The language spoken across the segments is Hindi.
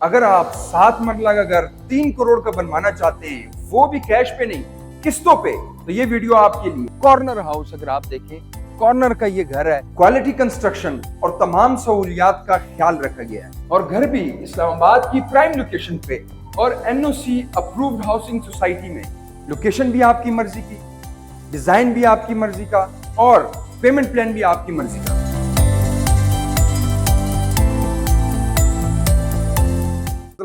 अगर आप 7 मरला का घर 3 करोड़ का बनवाना चाहते हैं, वो भी कैश पे नहीं किस्तों पे, तो ये वीडियो आपके लिए। कॉर्नर हाउस अगर आप देखें, कॉर्नर का ये घर है, क्वालिटी कंस्ट्रक्शन और तमाम सहूलियात का ख्याल रखा गया है, और घर भी इस्लामाबाद की प्राइम लोकेशन पे और एनओसी अप्रूव्ड हाउसिंग सोसाइटी में। लोकेशन भी आपकी मर्जी की, डिजाइन भी आपकी मर्जी का, और पेमेंट प्लान भी आपकी मर्जी का।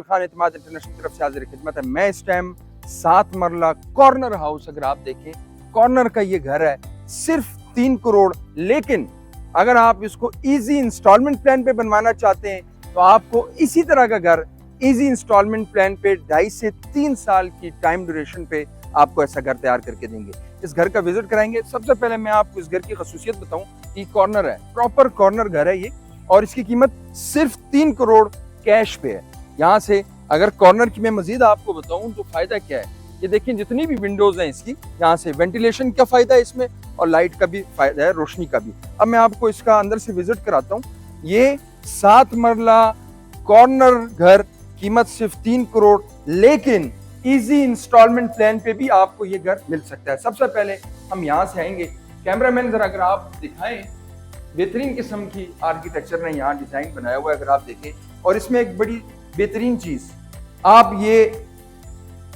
खान एतमाद इंटरनेशनल की तरफ से हाजिर खिदमत है। मैं इस टाइम 7 मरला कॉर्नर हाउस अगर आप देखें, कॉर्नर का ये घर है सिर्फ 3 करोड़, लेकिन अगर आप इसको इजी इंस्टॉलमेंट प्लान पे बनवाना चाहते हैं तो आपको इसी तरह का घर इजी इंस्टॉलमेंट प्लान पे 2.5 से 3 साल की टाइम ड्यूरेशन पे आपको ऐसा घर तैयार करके देंगे। इस घर का विजिट कराएंगे। सबसे पहले मैं आपको इस घर की खसूसियत बताऊं कि कॉर्नर है, प्रॉपर कॉर्नर घर है ये, और इसकी कीमत सिर्फ 3 करोड़ कैश पे है। यहाँ से अगर कॉर्नर की मैं मजीद आपको बताऊं तो फायदा क्या है, ये देखिए जितनी भी विंडोज हैं इसकी, यहाँ से वेंटिलेशन का फायदा है इसमें, और लाइट का भी फायदा है, रोशनी का भी। अब मैं आपको इसका अंदर से विजिट कराता हूँ। ये 7 मरला कॉर्नर घर, कीमत सिर्फ 3 करोड़, लेकिन इजी इंस्टॉलमेंट प्लान पे भी आपको ये घर मिल सकता है। सबसे पहले हम यहाँ से आएंगे। कैमरामैन जरा अगर आप दिखाएं, बेहतरीन किस्म की आर्किटेक्चर ने यहाँ डिजाइन बनाया हुआ है अगर आप देखें, और इसमें एक बड़ी बेहतरीन चीज, आप ये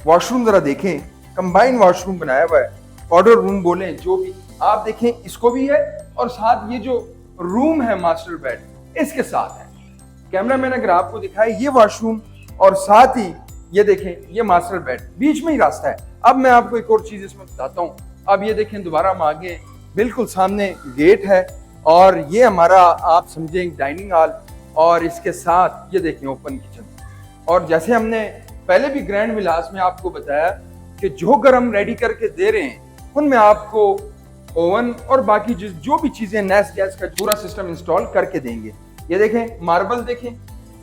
वॉशरूम जरा देखें, कंबाइन वॉशरूम बनाया हुआ है, पाउडर रूम बोलें जो भी आप देखें, इसको भी है, और साथ ये जो रूम है मास्टर बेड इसके साथ है। कैमरामैन अगर आपको दिखाए, ये वॉशरूम और साथ ही ये देखें ये मास्टर बेड, बीच में ही रास्ता है। अब मैं आपको एक और चीज इसमें बताता हूँ। अब ये देखें, दोबारा हम आगे, बिल्कुल सामने गेट है, और ये हमारा आप समझें डाइनिंग हॉल, और इसके साथ ये देखें ओपन किचन। और जैसे हमने पहले भी ग्रैंड विलास में आपको बताया कि जो घर हम रेडी करके दे रहे हैं उनमें आपको ओवन और बाकी जो भी चीजें नैस गैस का पूरा सिस्टम इंस्टॉल करके देंगे। ये देखें मार्बल देखें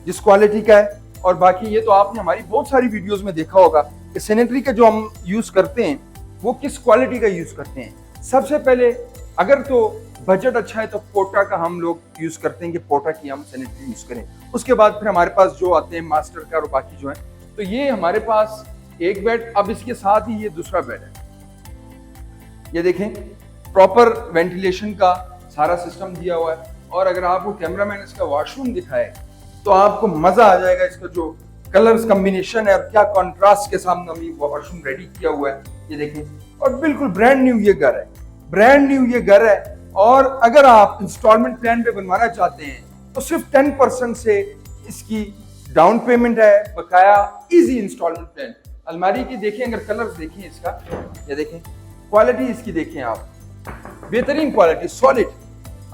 जिस क्वालिटी का है, और बाकी ये तो आपने हमारी बहुत सारी वीडियोस में देखा होगा कि सैनिटरी का जो हम यूज करते हैं वो किस क्वालिटी का यूज करते हैं। सबसे पहले अगर तो बजट अच्छा है तो पोटा का हम लोग यूज करते हैं कि पोटा की हम सैनिटरी यूज करें। उसके बाद फिर हमारे पास जो आते हैं मास्टर का और बाकी जो है, तो ये हमारे पास एक बेड, अब इसके साथ ही ये दूसरा बेड है। ये देखें प्रॉपर वेंटिलेशन का सारा सिस्टम दिया हुआ है, और अगर आपको कैमरामैन इसका वॉशरूम दिखाए तो आपको मजा आ जाएगा। इसका जो कलर्स कॉम्बिनेशन है और क्या कॉन्ट्रास्ट के सामने हमने वॉशरूम रेडी किया हुआ है, ये देखें, और बिल्कुल ब्रांड न्यू ये घर है, ब्रांड न्यू ये घर है। और अगर आप इंस्टॉलमेंट प्लान पे बनवाना चाहते हैं तो सिर्फ 10% से इसकी डाउन पेमेंट है, बकाया इजी इंस्टॉलमेंट प्लान। अलमारी की देखें, अगर कलर्स देखें इसका, ये देखें क्वालिटी इसकी देखें आप, बेहतरीन क्वालिटी, सॉलिड।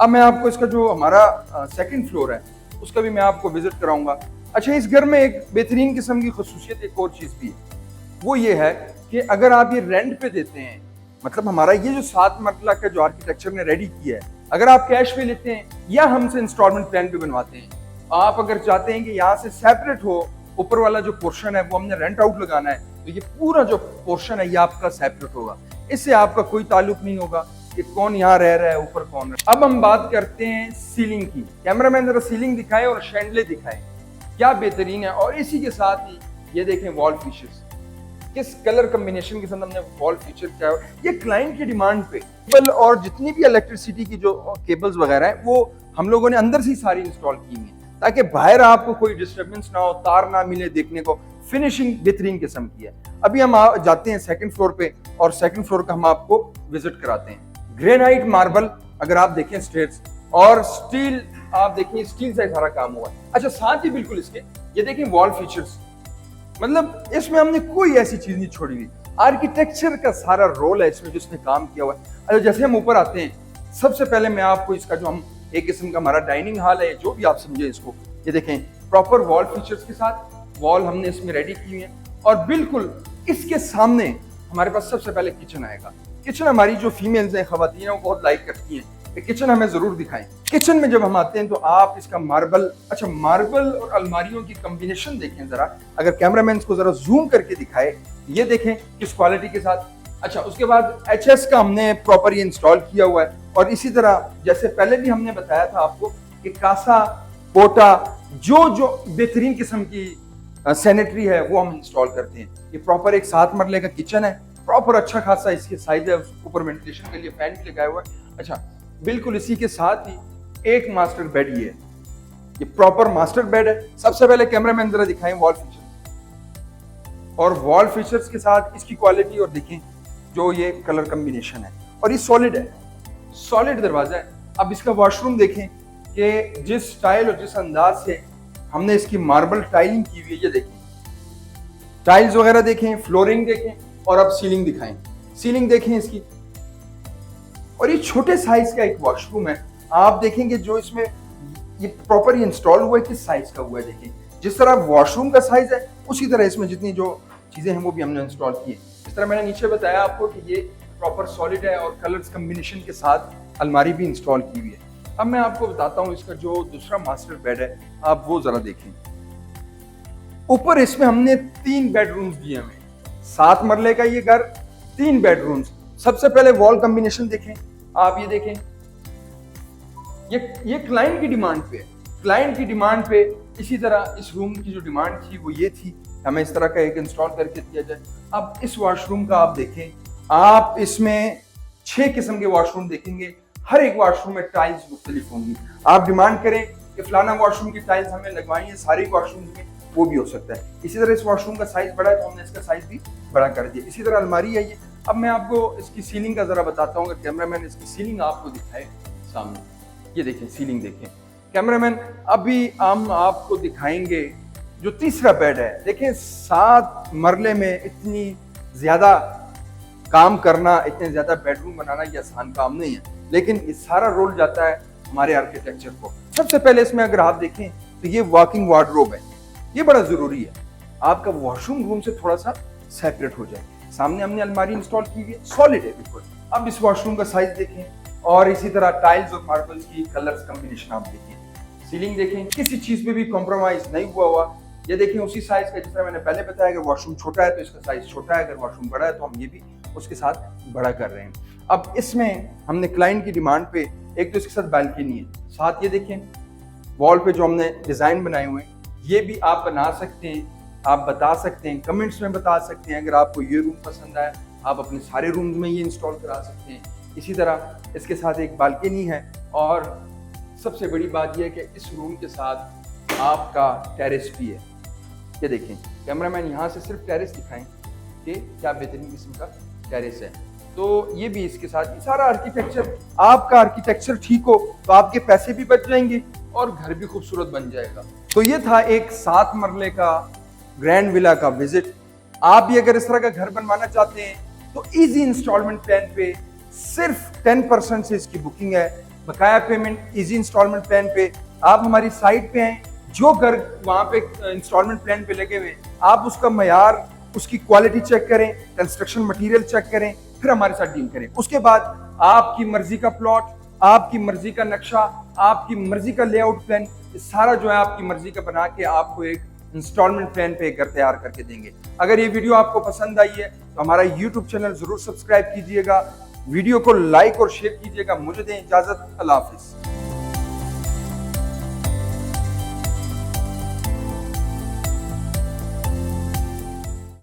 अब मैं आपको इसका जो हमारा सेकंड फ्लोर है उसका भी मैं आपको विजिट कराऊंगा। अच्छा, इस घर में एक बेहतरीन किस्म की खसूसियत एक और चीज भी है, वो ये है कि अगर आप ये रेंट पे देते हैं, मतलब हमारा ये जो 7 मरला का जो आर्किटेक्चर ने रेडी किया है, अगर आप कैश पे लेते हैं या हमसे इंस्टॉलमेंट प्लान पे बनवाते हैं, आप अगर चाहते हैं कि यहाँ से सेपरेट हो, ऊपर वाला जो पोर्शन है वो हमने रेंट आउट लगाना है, तो ये पूरा जो पोर्शन है ये आपका सेपरेट होगा। इससे आपका कोई ताल्लुक नहीं होगा कि कौन यहाँ रह रहा है, ऊपर कौन रहा है। अब हम बात करते हैं सीलिंग की। कैमरामैन जरा सीलिंग दिखाएं और शैंडले दिखाएं, क्या बेहतरीन है। और इसी के साथ ही ये देखें वॉल फीचर्स, किस कलर कॉम्बिनेशन के साथ हमने वॉल फीचर किया है। ये क्लाइंट की डिमांड पे केबल और जितनी भी इलेक्ट्रिसिटी की जो केबल्स वगैरह है वो हम लोगों ने अंदर से ही सारी इंस्टॉल की है, ताकि बाहर आपको कोई डिस्टर्बेंस ना हो, तार ना मिले देखने को। फिनिशिंग बेहतरीन किस्म की है। अभी हम जाते हैं सेकंड फ्लोर पे, और सेकंड फ्लोर का हम आपको विजिट कराते हैं। ग्रेनाइट मार्बल अगर आप देखें स्टेयर्स, और स्टील आप देखिए, स्टील से सारा काम हुआ है। अच्छा, साथ ही बिल्कुल इसके ये देखें वॉल फीचर्स, मतलब इसमें हमने कोई ऐसी चीज नहीं छोड़ी हुई। आर्किटेक्चर का सारा रोल है इसमें जिसने काम किया हुआ है। अच्छा, जैसे हम ऊपर आते हैं, सबसे पहले मैं आपको इसका जो हम एक किस्म का हमारा डाइनिंग हॉल है, जो भी आप समझे इसको, ये देखें प्रॉपर वॉल फीचर्स के साथ वॉल हमने इसमें रेडी की हुई है। और बिल्कुल इसके सामने हमारे पास सबसे पहले किचन आएगा। किचन हमारी जो फीमेल्स हैं, खवातीन हैं, वो बहुत लाइक करती हैं कि किचन हमें जरूर दिखाएं। किचन में जब हम आते हैं तो आप इसका मार्बल, अच्छा मार्बल और अलमारियों की कॉम्बिनेशन देखें जरा, अगर कैमरामैन को जरा जूम करके दिखाए, ये देखें किस क्वालिटी के साथ। अच्छा, उसके बाद HS का हमने प्रॉपर ये इंस्टॉल किया हुआ है, और इसी तरह जैसे पहले भी हमने बताया था आपको कि कासा पोटा जो बेहतरीन किस्म की सैनिटरी है वो हम इंस्टॉल करते हैं। ये प्रॉपर एक 7 मरले का किचन है, प्रॉपर अच्छा खासा इसके साइज है, ऊपर वेंटिलेशन के लिए फैन भी लगाया हुआ है। अच्छा, बिल्कुल इसी के साथ ही एक मास्टर बेड ये प्रॉपर मास्टर बेड है। सबसे पहले कैमरामैन जरा दिखाएं वॉल फीचर, और वॉल फीचर्स के साथ इसकी क्वालिटी और देखें जो ये कलर कम्बिनेशन है, और ये सॉलिड है, सॉलिड दरवाजा है। अब इसका वॉशरूम देखें कि जिस स्टाइल और जिस अंदाज से हमने इसकी मार्बल टाइलिंग की हुई है, ये देखें, टाइल्स वगैरह देखें, फ्लोरिंग देखें, और अब सीलिंग दिखाएं, सीलिंग देखें इसकी। और ये छोटे साइज का एक वॉशरूम है, आप देखेंगे जो इसमें ये प्रॉपर इंस्टॉल हुआ है किस साइज का हुआ है। देखिए जिस तरह वॉशरूम का साइज है उसी तरह इसमें जितनी जो चीजें हैं वो भी हमने इंस्टॉल की है। इस तरह मैंने नीचे बताया आपको कि ये प्रॉपर सॉलिड है और कलर्स कम्बिनेशन के साथ अलमारी भी इंस्टॉल की हुई है। अब मैं आपको बताता हूँ इसका जो दूसरा मास्टर बेड है, आप वो जरा देखें। ऊपर इसमें हमने 3 बेडरूम्स दिए हुए, 7 मरले का ये घर, 3 बेडरूम्स। सबसे पहले वॉल कम्बिनेशन देखें, आप ये देखें, ये क्लाइंट की डिमांड पे है, क्लाइंट की डिमांड पे। इसी तरह इस रूम की जो डिमांड थी वो ये थी, हमें इस तरह का एक इंस्टॉल करके दिया जाए। अब इस वॉशरूम का आप देखें, आप इसमें 6 किस्म के वॉशरूम देखेंगे, हर एक वॉशरूम में टाइल्स मुख्तलिफ होंगी। आप डिमांड करें कि फलाना वॉशरूम की टाइल्स हमें लगवाई है सारी वॉशरूम में, वो भी हो सकता है। इसी तरह इस वॉशरूम का साइज बड़ा है तो हमने इसका साइज भी बड़ा कर दिया। इसी तरह अलमारी है ये। अब मैं आपको इसकी सीलिंग का जरा बताता हूँ, अगर कैमरामैन इसकी सीलिंग आपको दिखाए सामने, ये देखें सीलिंग देखें कैमरामैन। अभी हम आपको दिखाएंगे जो तीसरा बेड है। देखें 7 मरले में इतनी ज्यादा काम करना, इतने ज्यादा बेडरूम बनाना ये आसान काम नहीं है, लेकिन ये सारा रोल जाता है हमारे आर्किटेक्चर को। सबसे पहले इसमें अगर आप देखें तो ये वॉकिंग वार्डरोब है, ये बड़ा जरूरी है, आपका वॉशरूम रूम से थोड़ा सा सेपरेट हो जाए। सामने हमने अलमारी इंस्टॉल की हुई है, सॉलिड है बिल्कुल। अब इस वॉशरूम का साइज देखें, और इसी तरह टाइल्स और मार्बल्स की कलर्स कॉम्बिनेशन आप देखिए। सीलिंग देखें, किसी चीज में भी कॉम्प्रोमाइज नहीं हुआ। ये देखें उसी साइज का, जिस तरह मैंने पहले बताया, अगर वॉशरूम छोटा है तो इसका साइज छोटा है, अगर वॉशरूम बड़ा है तो हम ये भी उसके साथ बड़ा कर रहे हैं। अब इसमें हमने क्लाइंट की डिमांड पे एक तो इसके साथ बालकनी है, साथ ये देखें वॉल पे जो हमने डिजाइन बनाए हुए हैं, ये भी आप बना सकते हैं, आप बता सकते हैं, कमेंट्स में बता सकते हैं। अगर आपको ये रूम पसंद आया, आप अपने सारे रूम्स में ये इंस्टॉल करा सकते हैं। इसी तरह इसके साथ एक बालकनी है, और सबसे बड़ी बात यह है कि इस रूम के साथ आपका टेरेस भी है। ये देखें कैमरामैन, यहाँ से सिर्फ टेरेस दिखाएं कि क्या बेहतरीन किस्म का टेरेस है। तो ये भी इसके साथ ये सारा आर्किटेक्चर, आपका आर्किटेक्चर ठीक हो तो आपके पैसे भी बच जाएंगे और घर भी खूबसूरत बन जाएगा। तो ये था एक 7 मरले का ग्रैंड विला का विजिट। आप भी अगर इस तरह का घर बनवाना चाहते हैं तो इजी इंस्टॉलमेंट प्लान पे सिर्फ 10% से इसकी बुकिंग है, बकाया पेमेंट इजी इंस्टॉलमेंट प्लान पे। आप हमारी साइट पे हैं, जो घर वहां पे इंस्टॉलमेंट प्लान पे लगे हुए, आप उसका मयार, उसकी क्वालिटी चेक करें, कंस्ट्रक्शन मटेरियल चेक करें, फिर हमारे साथ डील करें। उसके बाद आपकी मर्जी का प्लॉट, आपकी मर्जी का नक्शा, आपकी मर्जी का लेआउट प्लान, सारा जो है आपकी मर्जी का बना के आपको एक इंस्टॉलमेंट प्लान पे घर तैयार करके देंगे। अगर ये वीडियो आपको पसंद आई है तो हमारा यूट्यूब चैनल जरूर सब्सक्राइब कीजिएगा, वीडियो को लाइक और शेयर कीजिएगा। मुझे दें इजाजत, अल्लाह हाफिज।